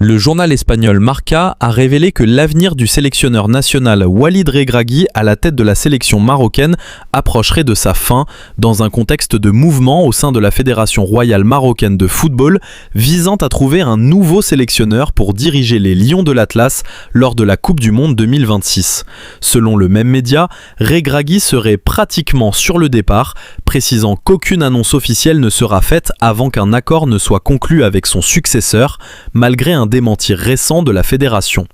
Le journal espagnol Marca a révélé que l'avenir du sélectionneur national Walid Regragui à la tête de la sélection marocaine approcherait de sa fin dans un contexte de mouvement au sein de la Fédération royale marocaine de football visant à trouver un nouveau sélectionneur pour diriger les Lions de l'Atlas lors de la Coupe du Monde 2026. Selon le même média, Regragui serait pratiquement sur le départ, précisant qu'aucune annonce officielle ne sera faite avant qu'un accord ne soit conclu avec son successeur, malgré un démenti récent de la fédération.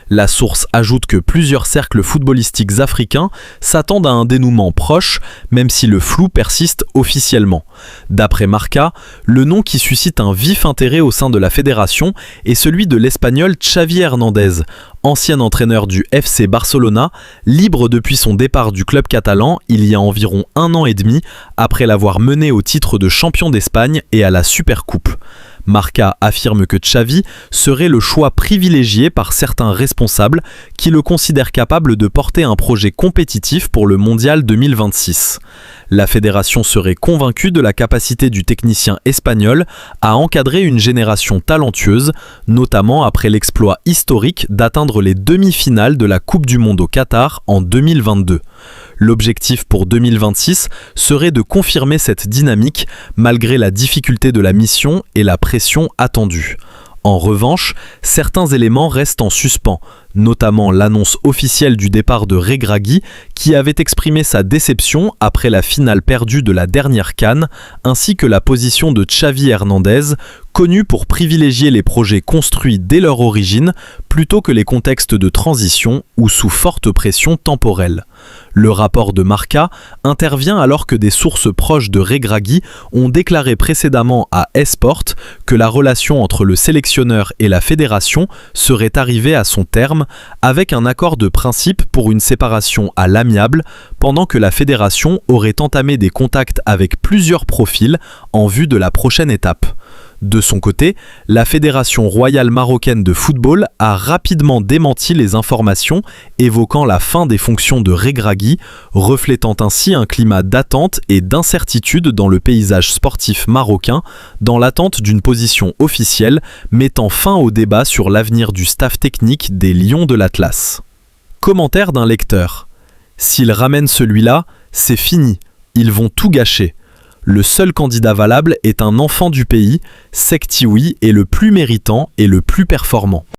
La source ajoute que plusieurs cercles footballistiques africains s'attendent à un dénouement proche, même si le flou persiste officiellement. D'après Marca, le nom qui suscite un vif intérêt au sein de la fédération est celui de l'Espagnol Xavi Hernandez, ancien entraîneur du FC Barcelona, libre depuis son départ du club catalan il y a environ 1 an et demi, après l'avoir mené au titre de champion d'Espagne et à la Supercoupe. Marca affirme que Xavi serait le choix privilégié par certains responsables qui le considèrent capable de porter un projet compétitif pour le Mondial 2026. La fédération serait convaincue de la capacité du technicien espagnol à encadrer une génération talentueuse, notamment après l'exploit historique d'atteindre les demi-finales de la Coupe du Monde au Qatar en 2022. L'objectif pour 2026 serait de confirmer cette dynamique malgré la difficulté de la mission et la pression attendue. En revanche, certains éléments restent en suspens, notamment l'annonce officielle du départ de Regragui qui avait exprimé sa déception après la finale perdue de la dernière CAN, ainsi que la position de Xavi Hernandez, connu pour privilégier les projets construits dès leur origine plutôt que les contextes de transition ou sous forte pression temporelle. Le rapport de Marca intervient alors que des sources proches de Regragui ont déclaré précédemment à Esport que la relation entre le sélectionneur et la fédération serait arrivée à son terme avec un accord de principe pour une séparation à l'amiable, pendant que la fédération aurait entamé des contacts avec plusieurs profils en vue de la prochaine étape. De son côté, la Fédération royale marocaine de football a rapidement démenti les informations évoquant la fin des fonctions de Regragui, reflétant ainsi un climat d'attente et d'incertitude dans le paysage sportif marocain, dans l'attente d'une position officielle mettant fin au débat sur l'avenir du staff technique des Lions de l'Atlas. Commentaire d'un lecteur. S'ils ramènent celui-là, c'est fini, ils vont tout gâcher. Le seul candidat valable est un enfant du pays, Sektiwi est le plus méritant et le plus performant.